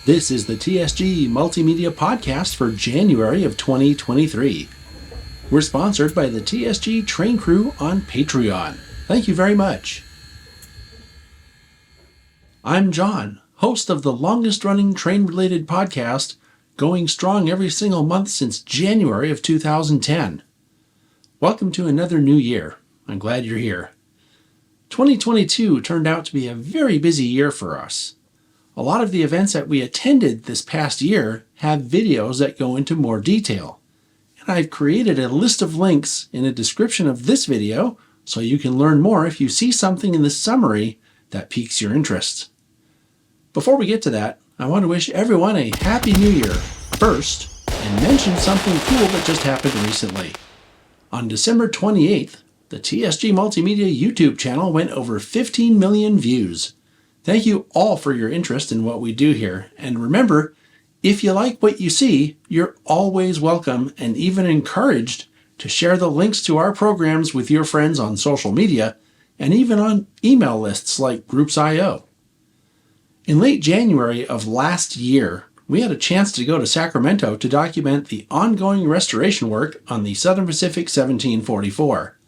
This is the TSG Multimedia Podcast for January of 2023. We're sponsored by the TSG Train Crew on Patreon. Thank you very much. I'm John, host of the longest-running train-related podcast, going strong every single month since January of 2010. Welcome to another new year. I'm glad you're here. 2022 turned out to be a very busy year for us. A lot of the events that we attended this past year have videos that go into more detail. And I've created a list of links in the description of this video so you can learn more if you see something in the summary that piques your interest. Before we get to that, I want to wish everyone a Happy New Year first and mention something cool that just happened recently. On December 28th, the TSG Multimedia YouTube channel went over 15 million views. Thank you all for your interest in what we do here. And remember, if you like what you see, you're always welcome and even encouraged to share the links to our programs with your friends on social media and even on email lists like Groups.io. In late January of last year, we had a chance to go to Sacramento to document the ongoing restoration work on the Southern Pacific 1744.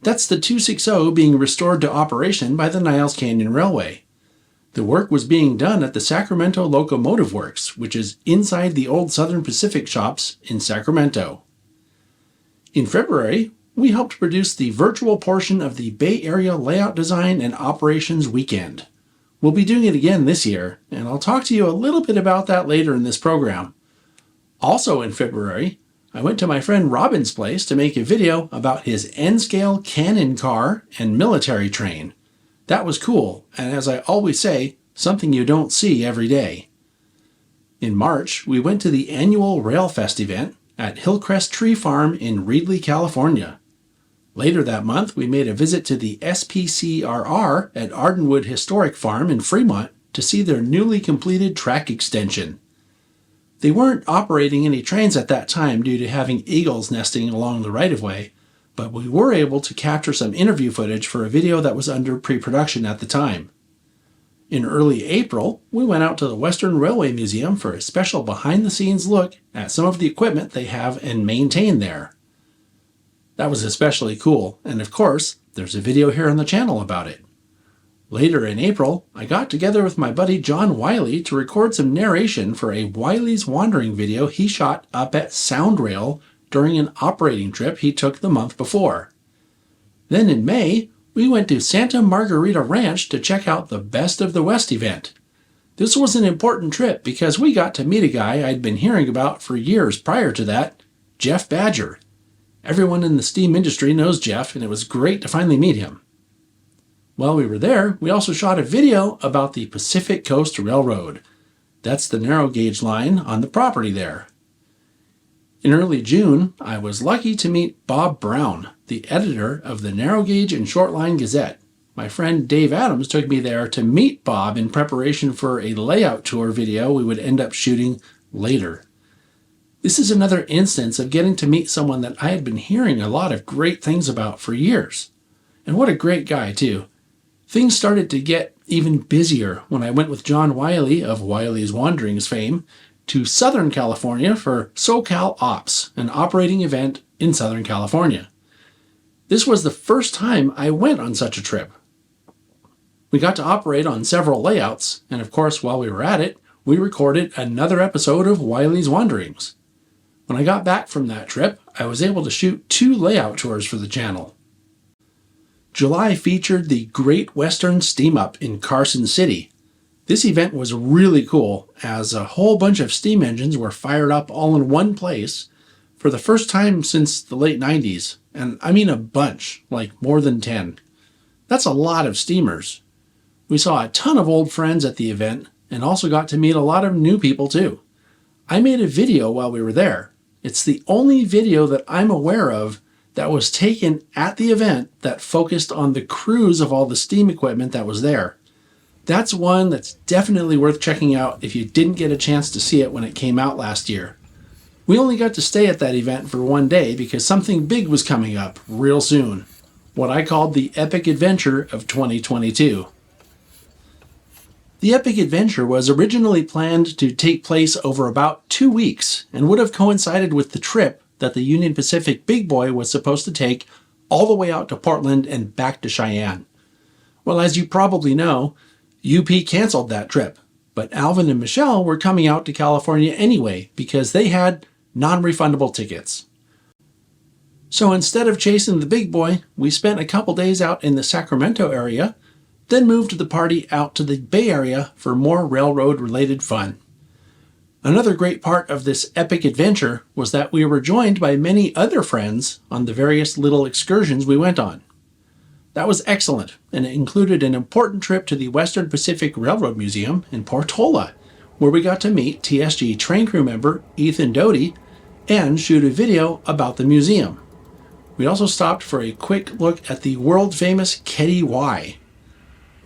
That's the 260 being restored to operation by the Niles Canyon Railway. The work was being done at the Sacramento Locomotive Works, which is inside the old Southern Pacific shops in Sacramento. In February, we helped produce the virtual portion of the Bay Area Layout Design and Operations Weekend. We'll be doing it again this year, and I'll talk to you a little bit about that later in this program. Also in February, I went to my friend Robin's place to make a video about his N-scale cannon car and military train. That was cool, and as I always say, something you don't see every day. In March, we went to the annual Railfest event at Hillcrest Tree Farm in Reedley, California. Later that month, we made a visit to the SPCRR at Ardenwood Historic Farm in Fremont to see their newly completed track extension. They weren't operating any trains at that time due to having eagles nesting along the right-of-way, but we were able to capture some interview footage for a video that was under pre-production at the time. In early April, we went out to the Western Railway Museum for a special behind-the-scenes look at some of the equipment they have and maintain there. That was especially cool, and of course, there's a video here on the channel about it. Later in April, I got together with my buddy John Wiley to record some narration for a Wiley's Wandering video he shot up at Soundrail during an operating trip he took the month before. Then in May, we went to Santa Margarita Ranch to check out the Best of the West event. This was an important trip because we got to meet a guy I'd been hearing about for years prior to that, Jeff Badger. Everyone in the steam industry knows Jeff, and it was great to finally meet him. While we were there, we also shot a video about the Pacific Coast Railroad. That's the narrow gauge line on the property there. In early June, I was lucky to meet Bob Brown, the editor of the Narrow Gauge and Short Line Gazette. My friend Dave Adams took me there to meet Bob in preparation for a layout tour video we would end up shooting later. This is another instance of getting to meet someone that I had been hearing a lot of great things about for years. And what a great guy, too. Things started to get even busier when I went with John Wiley of Wiley's Wanderings fame to Southern California for SoCal Ops, an operating event in Southern California. This was the first time I went on such a trip. We got to operate on several layouts, and of course, while we were at it, we recorded another episode of Wiley's Wanderings. When I got back from that trip, I was able to shoot 2 layout tours for the channel. July featured the Great Western Steam Up in Carson City. This event was really cool, as a whole bunch of steam engines were fired up all in one place for the first time since the late 90s. And I mean a bunch, like more than 10. That's a lot of steamers. We saw a ton of old friends at the event and also got to meet a lot of new people too. I made a video while we were there. It's the only video that I'm aware of that was taken at the event that focused on the crews of all the steam equipment that was there. That's one that's definitely worth checking out if you didn't get a chance to see it when it came out last year. We only got to stay at that event for one day because something big was coming up real soon. What I called the epic adventure of 2022. The epic adventure was originally planned to take place over about 2 weeks and would have coincided with the trip that the Union Pacific Big Boy was supposed to take all the way out to Portland and back to Cheyenne. Well, as you probably know, UP canceled that trip, but Alvin and Michelle were coming out to California anyway because they had non-refundable tickets. So instead of chasing the big boy, we spent a couple days out in the Sacramento area, then moved the party out to the Bay Area for more railroad-related fun. Another great part of this epic adventure was that we were joined by many other friends on the various little excursions we went on. That was excellent, and it included an important trip to the Western Pacific Railroad Museum in Portola, where we got to meet TSG train crew member Ethan Doty and shoot a video about the museum. We also stopped for a quick look at the world-famous Ketty Y.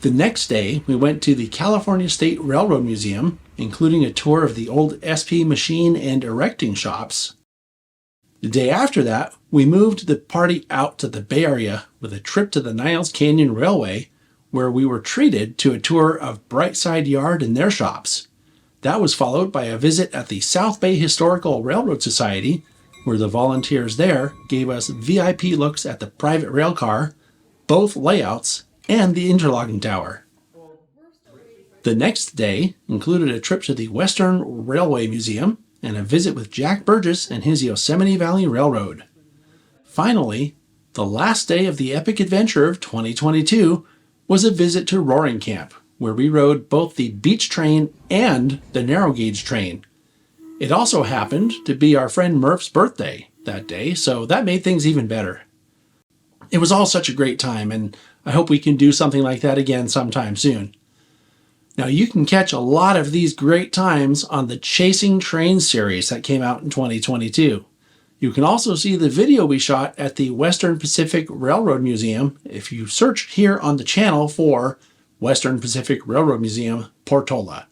The next day, we went to the California State Railroad Museum, including a tour of the old SP machine and erecting shops. The day after that, we moved the party out to the Bay Area with a trip to the Niles Canyon Railway, where we were treated to a tour of Brightside Yard and their shops. That was followed by a visit at the South Bay Historical Railroad Society, where the volunteers there gave us VIP looks at the private rail car, both layouts, and the interlocking tower. The next day included a trip to the Western Railway Museum and a visit with Jack Burgess and his Yosemite Valley Railroad. Finally, the last day of the epic adventure of 2022 was a visit to Roaring Camp, where we rode both the beach train and the narrow gauge train. It also happened to be our friend Murph's birthday that day, so that made things even better. It was all such a great time, and I hope we can do something like that again sometime soon. Now, you can catch a lot of these great times on the Chasing Trains series that came out in 2022. You can also see the video we shot at the Western Pacific Railroad Museum if you search here on the channel for Western Pacific Railroad Museum, Portola.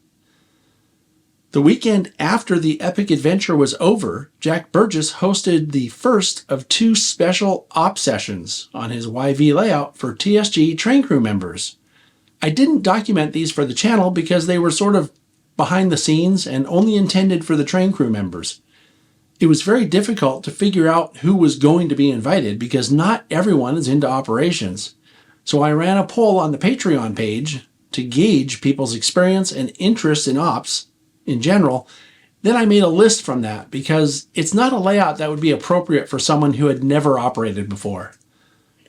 The weekend after the epic adventure was over, Jack Burgess hosted the first of 2 special op sessions on his YV layout for TSG train crew members. I didn't document these for the channel because they were sort of behind the scenes and only intended for the train crew members. It was very difficult to figure out who was going to be invited because not everyone is into operations. So I ran a poll on the Patreon page to gauge people's experience and interest in ops in general. Then I made a list from that because it's not a layout that would be appropriate for someone who had never operated before.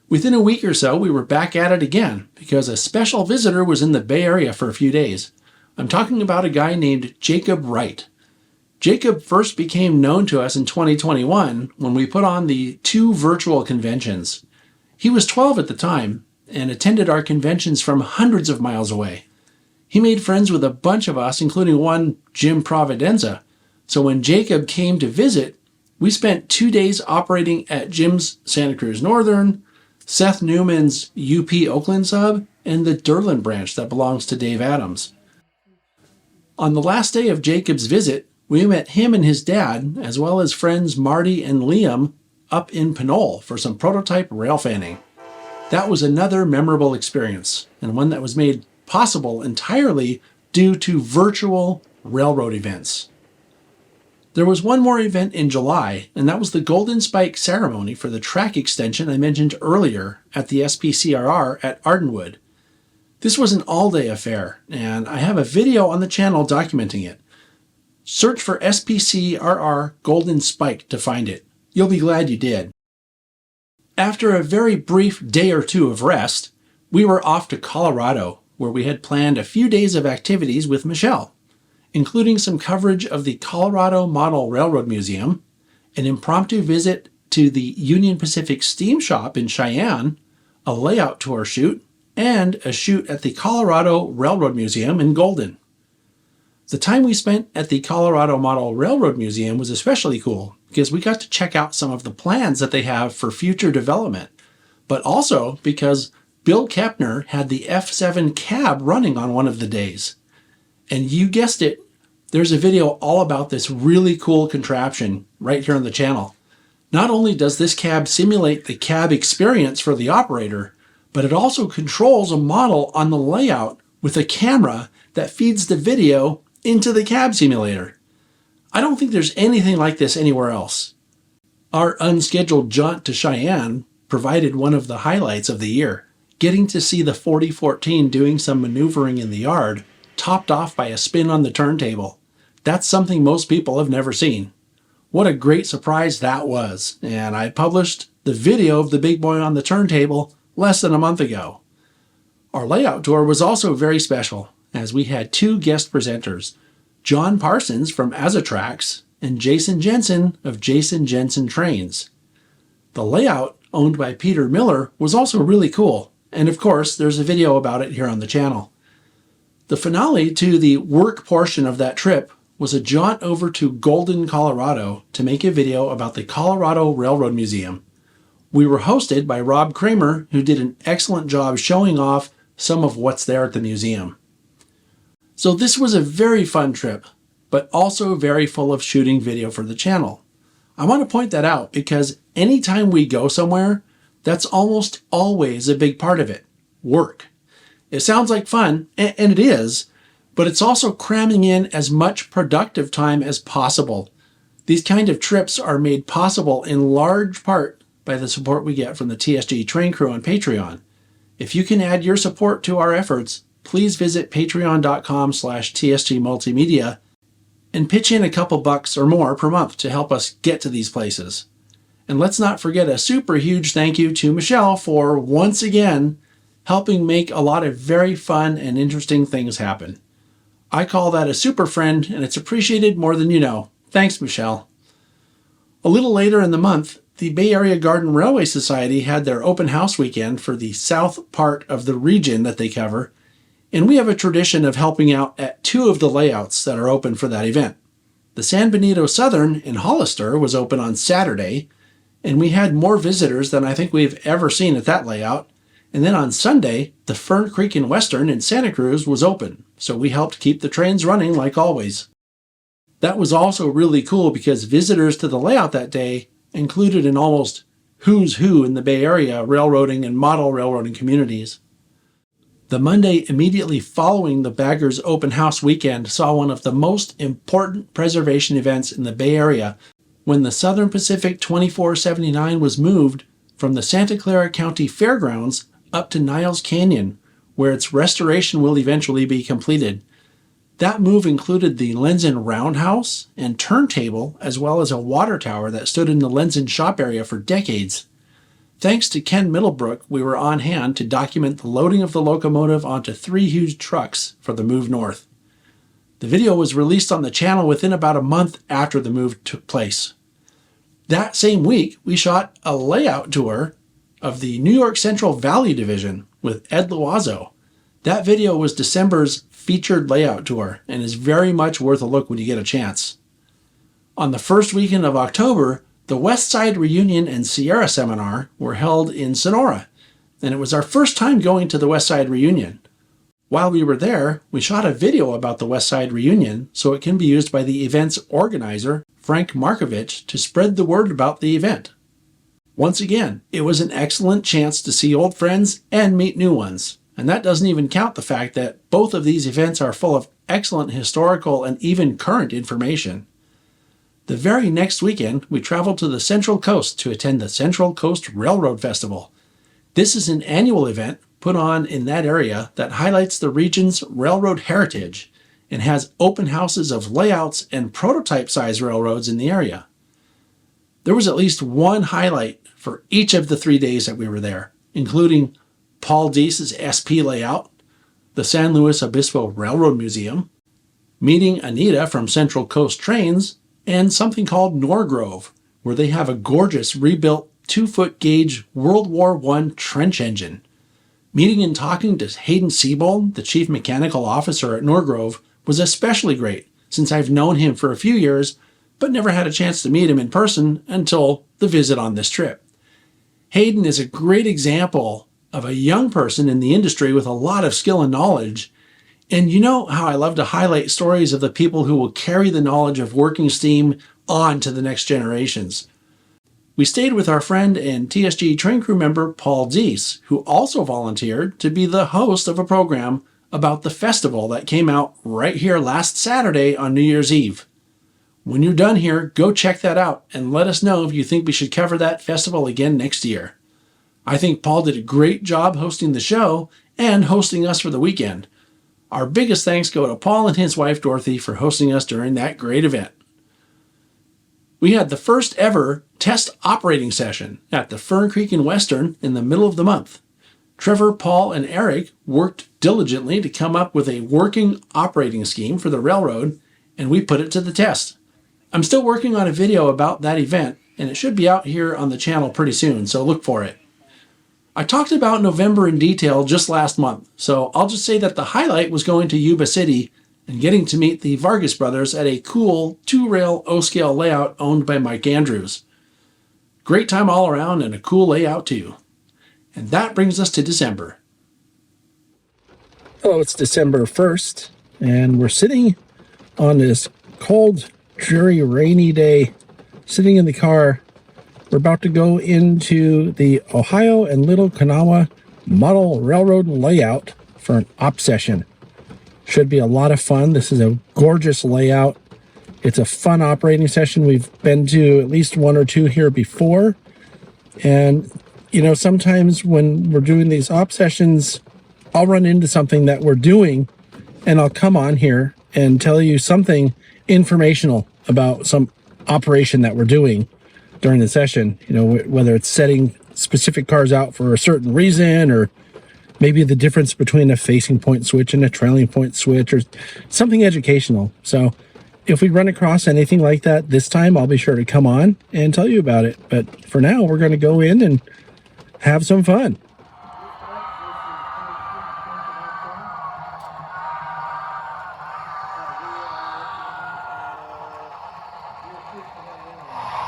Within a week or so, we were back at it again because a special visitor was in the Bay Area for a few days. I'm talking about a guy named Jacob Wright. Jacob first became known to us in 2021 when we put on the 2 virtual conventions. He was 12 at the time and attended our conventions from hundreds of miles away. He made friends with a bunch of us, including one Jim Providenza. So when Jacob came to visit, we spent 2 days operating at Jim's Santa Cruz Northern, Seth Newman's UP Oakland sub, and the Derlin branch that belongs to Dave Adams. On the last day of Jacob's visit, we met him and his dad, as well as friends Marty and Liam, up in Pinole for some prototype rail fanning. That was another memorable experience, and one that was made possible entirely due to virtual railroad events. There was one more event in July, and that was the Golden Spike ceremony for the track extension I mentioned earlier at the SPCRR at Ardenwood. This was an all-day affair, and I have a video on the channel documenting it. Search for SPCRR Golden Spike to find it. You'll be glad you did. After a very brief day or 2 of rest, we were off to Colorado, where we had planned a few days of activities with Michelle, including some coverage of the Colorado Model Railroad Museum, an impromptu visit to the Union Pacific Steam Shop in Cheyenne, a layout tour shoot, and a shoot at the Colorado Railroad Museum in Golden. The time we spent at the Colorado Model Railroad Museum was especially cool because we got to check out some of the plans that they have for future development, but also because Bill Kepner had the F7 cab running on one of the days. And you guessed it, there's a video all about this really cool contraption right here on the channel. Not only does this cab simulate the cab experience for the operator, but it also controls a model on the layout with a camera that feeds the video into the cab simulator. I don't think there's anything like this anywhere else. Our unscheduled jaunt to Cheyenne provided one of the highlights of the year, getting to see the 4014 doing some maneuvering in the yard, topped off by a spin on the turntable. That's something most people have never seen. What a great surprise that was, and I published the video of the big boy on the turntable less than a month ago. Our layout tour was also very special, as we had two guest presenters, John Parsons from Azatrax and Jason Jensen of Jason Jensen Trains. The layout, owned by Peter Miller, was also really cool, and of course there's a video about it here on the channel. The finale to the work portion of that trip was a jaunt over to Golden, Colorado to make a video about the Colorado Railroad Museum. We were hosted by Rob Kramer, who did an excellent job showing off some of what's there at the museum. So this was a very fun trip, but also very full of shooting video for the channel. I want to point that out because anytime we go somewhere, that's almost always a big part of it, work. It sounds like fun, and it is, but it's also cramming in as much productive time as possible. These kind of trips are made possible in large part by the support we get from the TSG train crew on Patreon. If you can add your support to our efforts, please visit patreon.com/TSG Multimedia and pitch in a couple bucks or more per month to help us get to these places. And let's not forget a super huge thank you to Michelle for, once again, helping make a lot of very fun and interesting things happen. I call that a super friend, and it's appreciated more than you know. Thanks, Michelle. A little later in the month, the Bay Area Garden Railway Society had their open house weekend for the south part of the region that they cover, and we have a tradition of helping out at two of the layouts that are open for that event. The San Benito Southern in Hollister was open on Saturday, and we had more visitors than I think we've ever seen at that layout. And then on Sunday, the Fern Creek and Western in Santa Cruz was open, so we helped keep the trains running like always. That was also really cool because visitors to the layout that day included an almost who's who in the Bay Area railroading and model railroading communities. The Monday immediately following the Baggers Open House weekend saw one of the most important preservation events in the Bay Area when the Southern Pacific 2479 was moved from the Santa Clara County Fairgrounds up to Niles Canyon, where its restoration will eventually be completed. That move included the Linton roundhouse and turntable, as well as a water tower that stood in the Linton shop area for decades. Thanks to Ken Middlebrook, we were on hand to document the loading of the locomotive onto 3 huge trucks for the move north. The video was released on the channel within about a month after the move took place. That same week, we shot a layout tour of the New York Central Valley Division with Ed Loazzo. That video was December's featured layout tour and is very much worth a look when you get a chance. On the first weekend of October, the West Side Reunion and Sierra Seminar were held in Sonora, and it was our first time going to the West Side Reunion. While we were there, we shot a video about the West Side Reunion so it can be used by the event's organizer, Frank Markovich, to spread the word about the event. Once again, it was an excellent chance to see old friends and meet new ones, and that doesn't even count the fact that both of these events are full of excellent historical and even current information. The very next weekend, we traveled to the Central Coast to attend the Central Coast Railroad Festival. This is an annual event put on in that area that highlights the region's railroad heritage and has open houses of layouts and prototype-size railroads in the area. There was at least one highlight for each of the 3 days that we were there, including Paul Deese's SP layout, the San Luis Obispo Railroad Museum, meeting Anita from Central Coast Trains, and something called Norgrove, where they have a gorgeous rebuilt 2-foot gauge World War I trench engine. Meeting and talking to Hayden Siebold, the chief mechanical officer at Norgrove, was especially great since I've known him for a few years, but never had a chance to meet him in person until the visit on this trip. Hayden is a great example of a young person in the industry with a lot of skill and knowledge. And you know how I love to highlight stories of the people who will carry the knowledge of working steam on to the next generations. We stayed with our friend and TSG train crew member Paul Deese, who also volunteered to be the host of a program about the festival that came out right here last Saturday on New Year's Eve. When you're done here, go check that out and let us know if you think we should cover that festival again next year. I think Paul did a great job hosting the show and hosting us for the weekend. Our biggest thanks go to Paul and his wife Dorothy for hosting us during that great event. We had the first ever test operating session at the Fern Creek and Western in the middle of the month. Trevor, Paul, and Eric worked diligently to come up with a working operating scheme for the railroad, and we put it to the test. I'm still working on a video about that event, and it should be out here on the channel pretty soon, so look for it. I talked about November in detail just last month, so I'll just say that the highlight was going to Yuba City and getting to meet the Vargas brothers at a cool 2-rail O-scale layout owned by Mike Andrews. Great time all around and a cool layout too. And that brings us to December. Hello, it's December 1st, and we're sitting on this cold, dreary, rainy day, sitting in the car. We're about to go into the Ohio and Little Kanawha model railroad layout for an op session. Should be a lot of fun. This is a gorgeous layout. It's a fun operating session. We've been to at least one or two here before. And, you know, sometimes when we're doing these op sessions, I'll run into something that we're doing, and I'll come on here and tell you something informational about some operation that we're doing during the session. You know, whether it's setting specific cars out for a certain reason, or maybe the difference between a facing point switch and a trailing point switch, or something educational. So if we run across anything like that this time, I'll be sure to come on and tell you about it. But for now, we're going to go in and have some fun.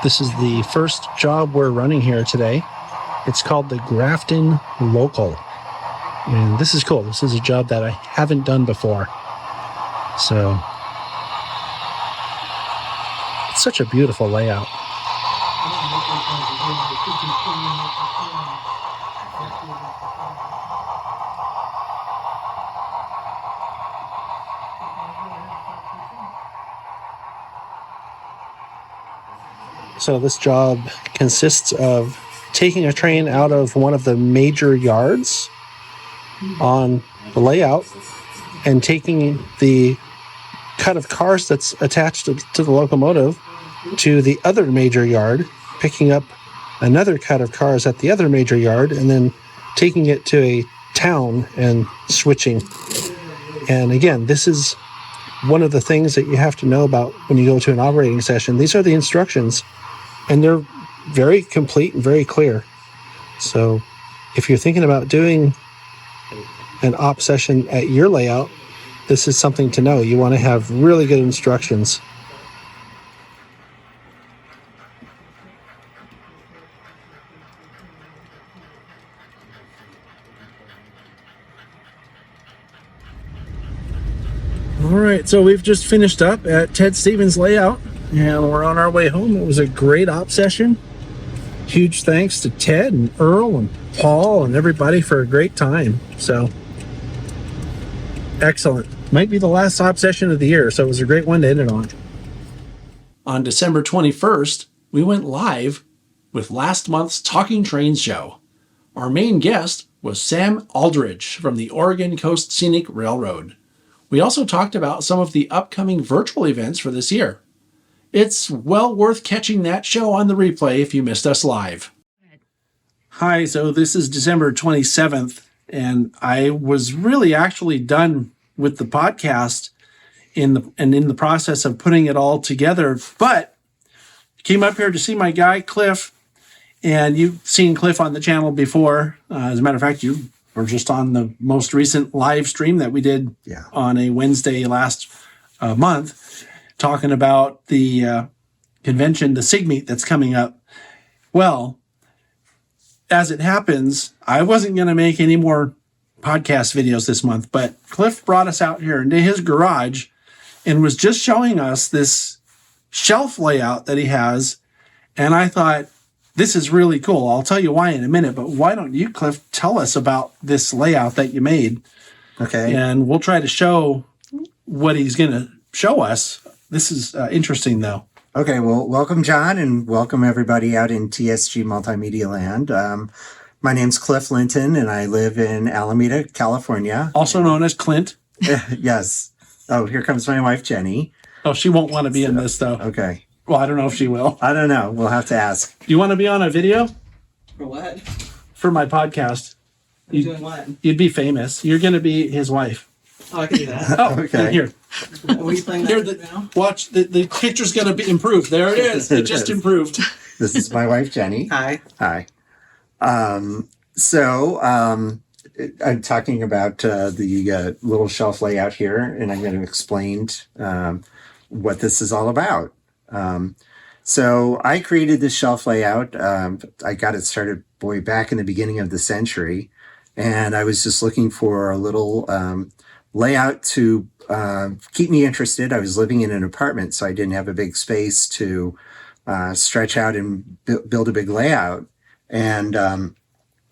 This is the first job we're running here today. It's called the Grafton Local. And this is cool. This is a job that I haven't done before. So it's such a beautiful layout. So this job consists of taking a train out of one of the major yards on the layout and taking the cut of cars that's attached to the locomotive to the other major yard, picking up another cut of cars at the other major yard, and then taking it to a town and switching. And again, this is one of the things that you have to know about when you go to an operating session. These are the instructions, and they're very complete and very clear. So if you're thinking about doing an op session at your layout, this is something to know. You want to have really good instructions. All right, so we've just finished up at Ted Stevens' layout, and we're on our way home. It was a great op session. Huge thanks to Ted and Earl and Paul and everybody for a great time. So, excellent. Might be the last op session of the year, so it was a great one to end it on. On December 21st, we went live with last month's Talking Trains show. Our main guest was Sam Aldridge from the Oregon Coast Scenic Railroad. We also talked about some of the upcoming virtual events for this year. It's well worth catching that show on the replay if you missed us live. Hi, so this is December 27th, and I was really actually done with the podcast in the process of putting it all together, but came up here to see my guy Clif, and you've seen Clif on the channel before. As a matter of fact, you were just on the most recent live stream that we did on a Wednesday last month, talking about the convention, the SIG meet that's coming up. Well, as it happens, I wasn't going to make any more podcast videos this month, but Clif brought us out here into his garage and was just showing us this shelf layout that he has. And I thought, this is really cool. I'll tell you why in a minute, but why don't you, Clif, tell us about this layout that you made? Okay. And we'll try to show what he's going to show us. This is interesting, though. Okay, well, welcome, John, and welcome everybody out in TSG Multimedia land. My name's Clif Linton, and I live in Alameda, California. Also known as Clint. Yes. Oh, here comes my wife, Jenny. Oh, she won't want to be in this, though. Okay. Well, I don't know if she will. I don't know. We'll have to ask. Do you want to be on a video? For what? For my podcast. Doing what? You'd be famous. You're going to be his wife. Oh, I can do that. Oh, Okay. Here. Are you playing Here, that now? watch. The picture's going to be improved. There it is. It just improved. This is my wife, Jenny. Hi. Hi. I'm talking about the little shelf layout here, and I'm going to explain what this is all about. So I created this shelf layout. I got it started back in the beginning of the century, and I was just looking for a little layout to keep me interested. I was living in an apartment, so I didn't have a big space to stretch out and build a big layout. And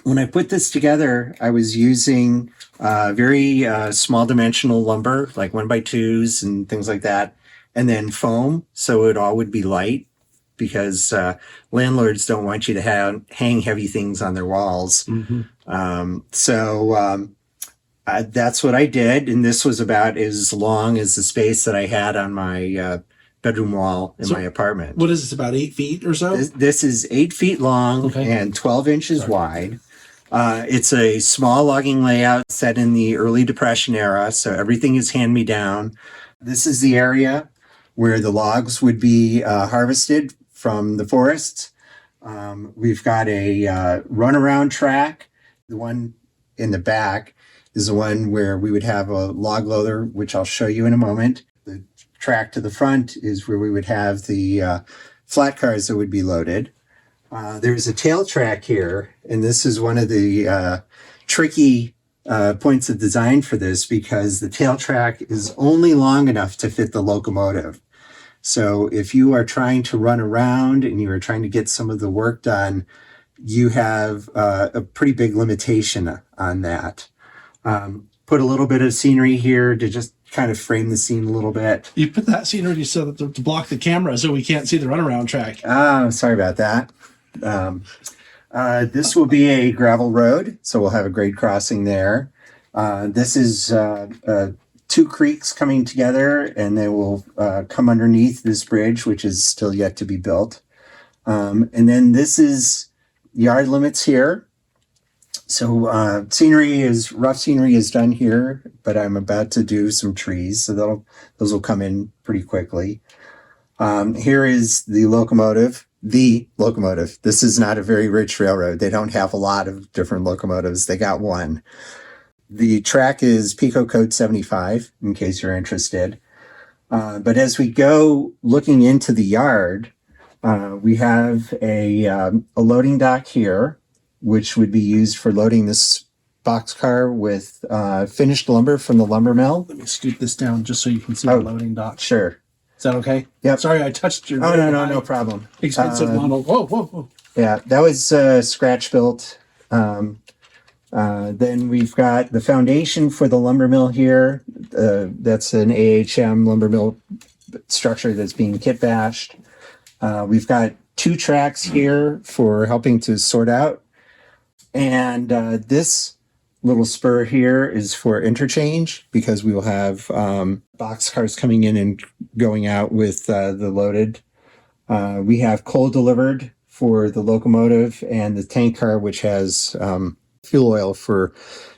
when I put this together, I was using very small dimensional lumber, like 1x2s and things like that, and then foam, so it all would be light, because landlords don't want you to hang heavy things on their walls. Mm-hmm. That's what I did, and this was about as long as the space that I had on my bedroom wall in my apartment. What is this, about 8 feet or so? This is 8 feet long and 12 inches wide. It's a small logging layout set in the early Depression era, so everything is hand-me-down. This is the area where the logs would be harvested from the forests. We've got a runaround track. The one in the back is the one where we would have a log loader, which I'll show you in a moment. The track to the front is where we would have the flat cars that would be loaded. There's a tail track here, and this is one of the tricky points of design for this, because the tail track is only long enough to fit the locomotive. So if you are trying to run around and you are trying to get some of the work done, you have a pretty big limitation on that. Put a little bit of scenery here to just kind of frame the scene a little bit. You put that scenery so that to block the camera so we can't see the runaround track. Sorry about that. This will be a gravel road, so we'll have a grade crossing there. This is two creeks coming together, and they will come underneath this bridge, which is still yet to be built. And then this is yard limits here. So rough scenery is done here, but I'm about to do some trees, so those will come in pretty quickly. Here is the locomotive. This is not a very rich railroad. They don't have a lot of different locomotives. They got one. The track is Pico Code 75, in case you're interested. But as we go looking into the yard, we have a loading dock here, which would be used for loading this boxcar with finished lumber from the lumber mill. Let me scoot this down just so you can see the loading dock. Sure. Is that okay? Yep. Sorry, I touched your... Oh, no problem. Expensive model. Whoa. Yeah, that was scratch built. Then we've got the foundation for the lumber mill here. That's an AHM lumber mill structure that's being kit bashed. We've got 2 tracks here for helping to sort out. And this little spur here is for interchange, because we will have box cars coming in and going out with the loaded. We have coal delivered for the locomotive, and the tank car, which has fuel oil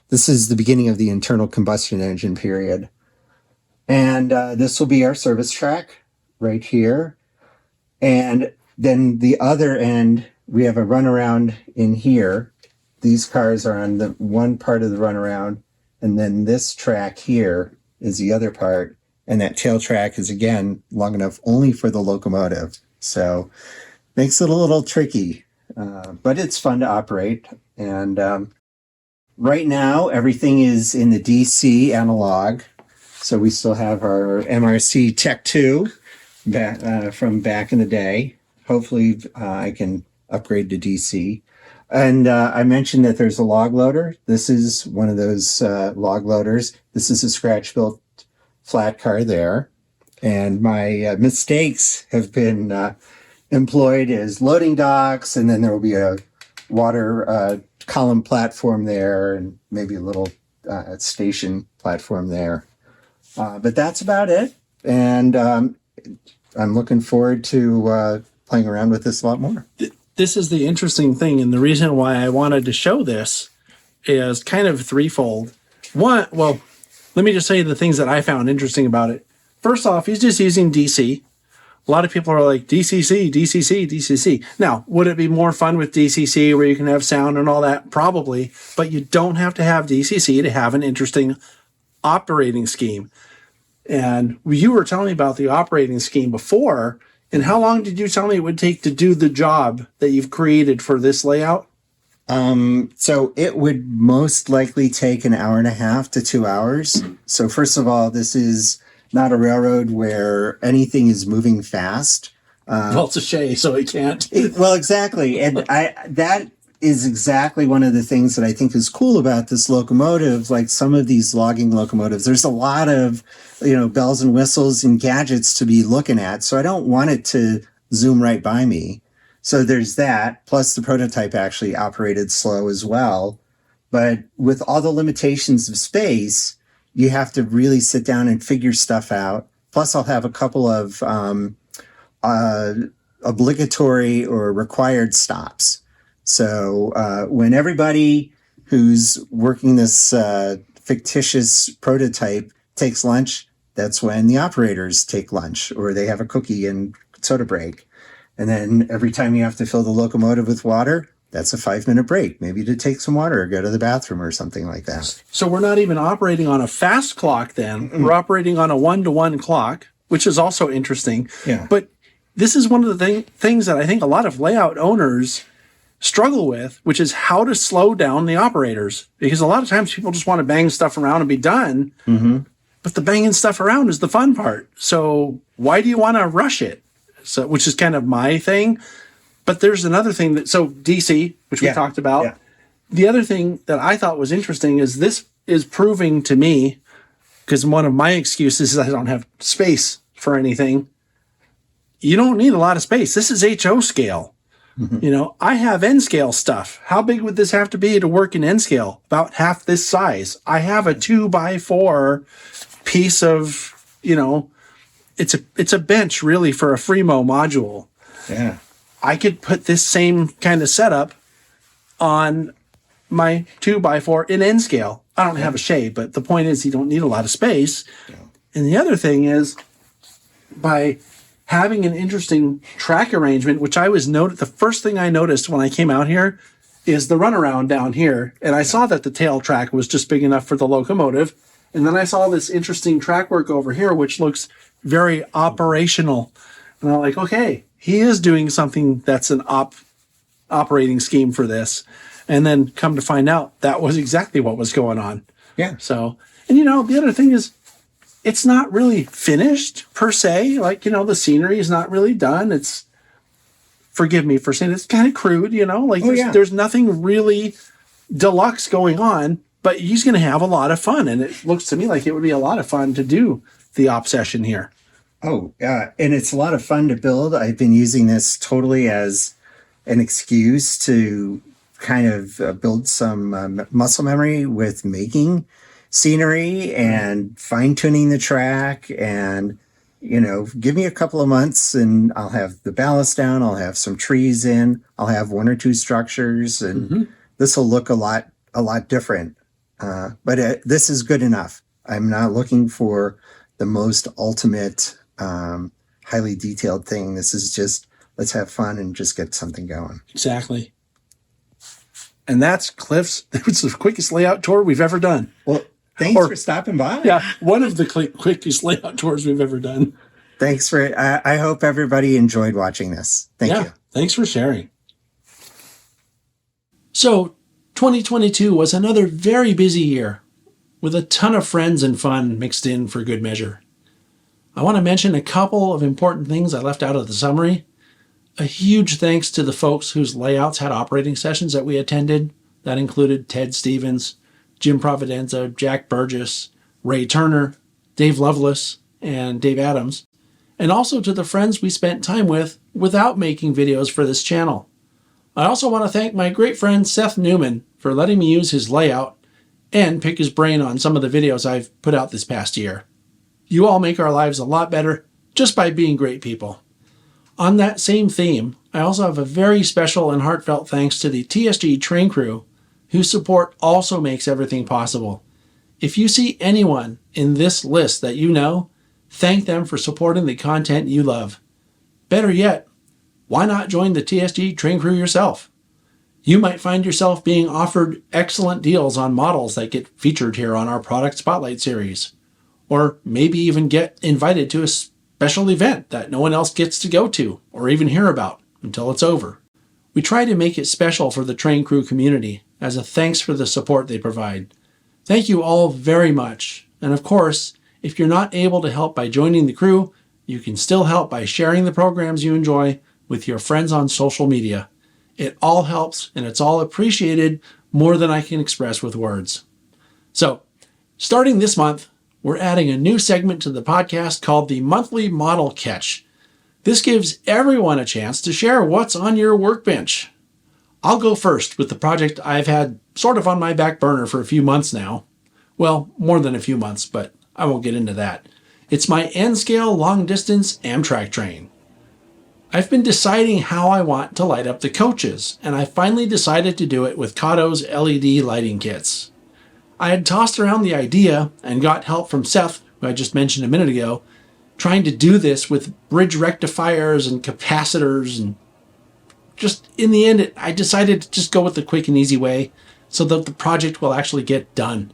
this is the beginning of the internal combustion engine period. And this will be our service track right here. And then the other end, we have a runaround in here. These cars are on the one part of the runaround, and then this track here is the other part, and that tail track is, again, long enough only for the locomotive. So makes it a little tricky, but it's fun to operate. And right now, everything is in the DC analog. So we still have our MRC Tech 2 from back in the day. Hopefully I can upgrade to DC. And I mentioned that there's a log loader. This is one of those log loaders. This is a scratch-built flat car there. And my mistakes have been employed as loading docks, and then there will be a water column platform there, and maybe a little station platform there. But that's about it. And I'm looking forward to playing around with this a lot more. This is the interesting thing, and the reason why I wanted to show this is kind of threefold. One, well, let me just say the things that I found interesting about it. First off, he's just using DC. A lot of people are like, DCC, DCC, DCC. Now, would it be more fun with DCC where you can have sound and all that? Probably, but you don't have to have DCC to have an interesting operating scheme. And you were telling me about the operating scheme before, and how long did you tell me it would take to do the job that you've created for this layout? So it would most likely take an hour and a half to 2 hours. So first of all, this is not a railroad where anything is moving fast. Well, it's a Shay, so it can't. Well, exactly. And that is exactly one of the things that I think is cool about this locomotive. Like some of these logging locomotives, there's a lot of, bells and whistles and gadgets to be looking at. So I don't want it to zoom right by me. So there's that. Plus the prototype actually operated slow as well. But with all the limitations of space, you have to really sit down and figure stuff out. Plus I'll have a couple of obligatory or required stops. So when everybody who's working this fictitious prototype takes lunch, that's when the operators take lunch, or they have a cookie and soda break. And then every time you have to fill the locomotive with water, that's a 5-minute break, maybe to take some water or go to the bathroom or something like that. So we're not even operating on a fast clock then. Mm-mm. We're operating on a 1-to-1 clock, which is also interesting. Yeah. But this is one of the things that I think a lot of layout owners struggle with, which is how to slow down the operators. Because a lot of times people just want to bang stuff around and be done. Mm-hmm. But the banging stuff around is the fun part. So why do you want to rush it? So, which is kind of my thing. But there's another thing so DC, which we talked about. Yeah. The other thing that I thought was interesting is this is proving to me, because one of my excuses is I don't have space for anything. You don't need a lot of space. This is HO scale. Mm-hmm. I have N scale stuff. How big would this have to be to work in N scale? About half this size. I have a 2x4 piece of, it's a bench really for a Fremo module. Yeah. I could put this same kind of setup on my 2x4 in N scale. I don't have a Shay, but the point is you don't need a lot of space. Yeah. And the other thing is, by having an interesting track arrangement, which the first thing I noticed when I came out here is the runaround down here. And I saw that the tail track was just big enough for the locomotive. And then I saw this interesting track work over here, which looks very operational. And I'm like, okay, he is doing something that's an operating scheme for this. And then come to find out that was exactly what was going on. Yeah. So, and the other thing is, it's not really finished per se. Like, the scenery is not really done. It's, forgive me for saying it's kind of crude, there's nothing really deluxe going on, but he's going to have a lot of fun. And it looks to me like it would be a lot of fun to do the op session here. Oh, and it's a lot of fun to build. I've been using this totally as an excuse to kind of build some muscle memory with making scenery and fine-tuning the track. And, give me a couple of months and I'll have the ballast down. I'll have some trees in. I'll have 1 or 2 structures, and this will look a lot different. But this is good enough. I'm not looking for the most ultimate, highly detailed thing. This is just, let's have fun and just get something going. Exactly. And that's Clif's. It's the quickest layout tour we've ever done. Well, thanks for stopping by. Yeah, one of the quickest layout tours we've ever done. Thanks for it. I hope everybody enjoyed watching this. Thank you. Thanks for sharing. So, 2022 was another very busy year, with a ton of friends and fun mixed in for good measure. I want to mention a couple of important things I left out of the summary. A huge thanks to the folks whose layouts had operating sessions that we attended. That included Ted Stevens, Jim Providenza, Jack Burgess, Ray Turner, Dave Lovelace, and Dave Adams. And also to the friends we spent time with without making videos for this channel. I also want to thank my great friend Seth Newman for letting me use his layout and pick his brain on some of the videos I've put out this past year. You all make our lives a lot better just by being great people. On that same theme, I also have a very special and heartfelt thanks to the TSG train crew, whose support also makes everything possible. If you see anyone in this list that you know, thank them for supporting the content you love. Better yet, why not join the TSG train crew yourself? You might find yourself being offered excellent deals on models that get featured here on our Product Spotlight series. Or maybe even get invited to a special event that no one else gets to go to or even hear about until it's over. We try to make it special for the train crew community as a thanks for the support they provide. Thank you all very much. And of course, if you're not able to help by joining the crew, you can still help by sharing the programs you enjoy with your friends on social media. It all helps and it's all appreciated more than I can express with words. So, starting this month, we're adding a new segment to the podcast called the Monthly Model Catch. This gives everyone a chance to share what's on your workbench. I'll go first with the project I've had sort of on my back burner for a few months now. Well, more than a few months, but I won't get into that. It's my N-scale long-distance Amtrak train. I've been deciding how I want to light up the coaches, and I finally decided to do it with Kato's LED lighting kits. I had tossed around the idea and got help from Seth, who I just mentioned a minute ago, trying to do this with bridge rectifiers and capacitors, and just in the end, I decided to just go with the quick and easy way so that the project will actually get done.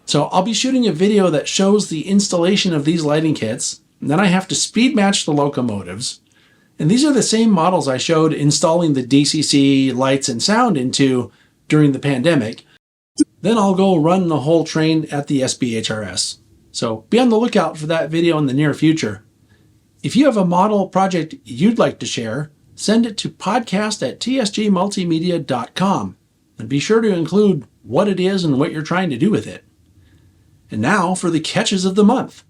So I'll be shooting a video that shows the installation of these lighting kits, and then I have to speed match the locomotives. And these are the same models I showed installing the DCC lights and sound into during the pandemic. Then I'll go run the whole train at the SPCRR. So be on the lookout for that video in the near future. If you have a model project you'd like to share, send it to podcast@tsgmultimedia.com and be sure to include what it is and what you're trying to do with it. And now for the catches of the month.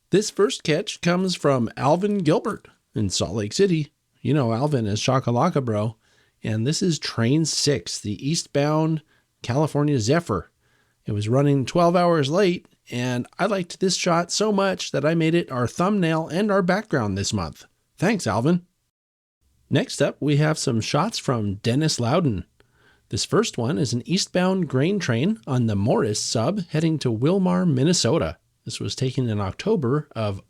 This first catch comes from Alvin Gilbert in Salt Lake City. You know Alvin as Shakalaka Bro. And this is Train 6, the eastbound California Zephyr. It was running 12 hours late, and I liked this shot so much that I made it our thumbnail and our background this month. Thanks, Alvin. Next up, we have some shots from Dennis Loudon. This first one is an eastbound grain train on the Morris sub heading to Wilmar, Minnesota. This was taken in October of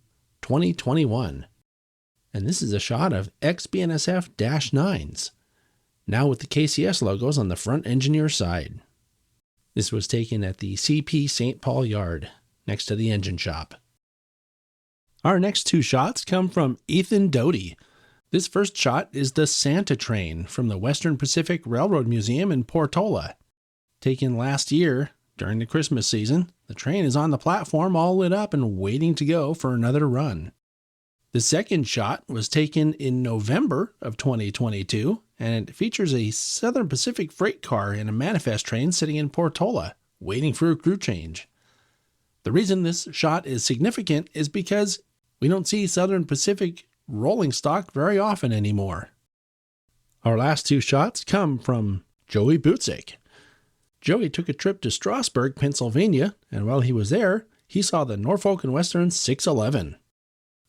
2021. And this is a shot of XBNSF-9s, now with the KCS logos on the front engineer side. This was taken at the CP St. Paul Yard, next to the engine shop. Our next two shots come from Ethan Doty. This first shot is the Santa train from the Western Pacific Railroad Museum in Portola. Taken last year during the Christmas season, the train is on the platform all lit up and waiting to go for another run. The second shot was taken in November of 2022, and it features a Southern Pacific freight car and a manifest train sitting in Portola, waiting for a crew change. The reason this shot is significant is because we don't see Southern Pacific rolling stock very often anymore. Our last two shots come from Joey Butzik. Joey took a trip to Strasburg, Pennsylvania, and while he was there, he saw the Norfolk and Western 611.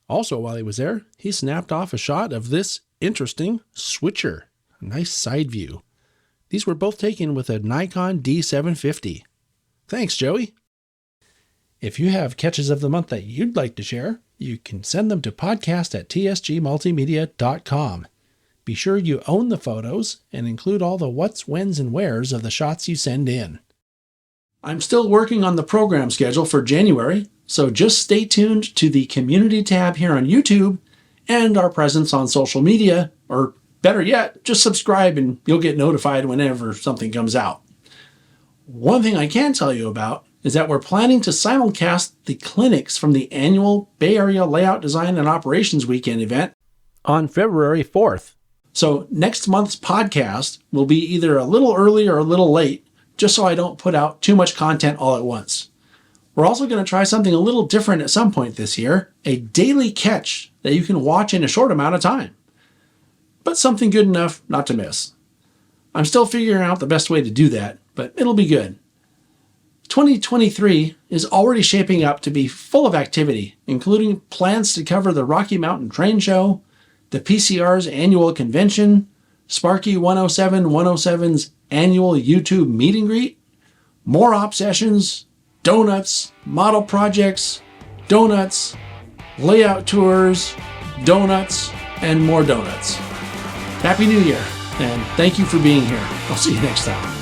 Also, while he was there, he snapped off a shot of this interesting switcher, a nice side view. These were both taken with a Nikon D750. Thanks, Joey. If you have catches of the month that you'd like to share, you can send them to podcast@tsgmultimedia.com. Be sure you own the photos and include all the what's, whens, and wheres of the shots you send in. I'm still working on the program schedule for January, so just stay tuned to the community tab here on YouTube and our presence on social media, or better yet, just subscribe and you'll get notified whenever something comes out. One thing I can tell you about is that we're planning to simulcast the clinics from the annual Bay Area Layout Design and Operations Weekend event on February 4th. So next month's podcast will be either a little early or a little late, just so I don't put out too much content all at once. We're also going to try something a little different at some point this year, a daily catch that you can watch in a short amount of time, but something good enough not to miss. I'm still figuring out the best way to do that, but it'll be good. 2023 is already shaping up to be full of activity, including plans to cover the Rocky Mountain Train Show, the PCR's annual convention, Sparky 107's annual YouTube meet and greet, more op sessions, donuts, model projects, donuts, layout tours, donuts, and more donuts. Happy New Year, and thank you for being here. I'll see you next time.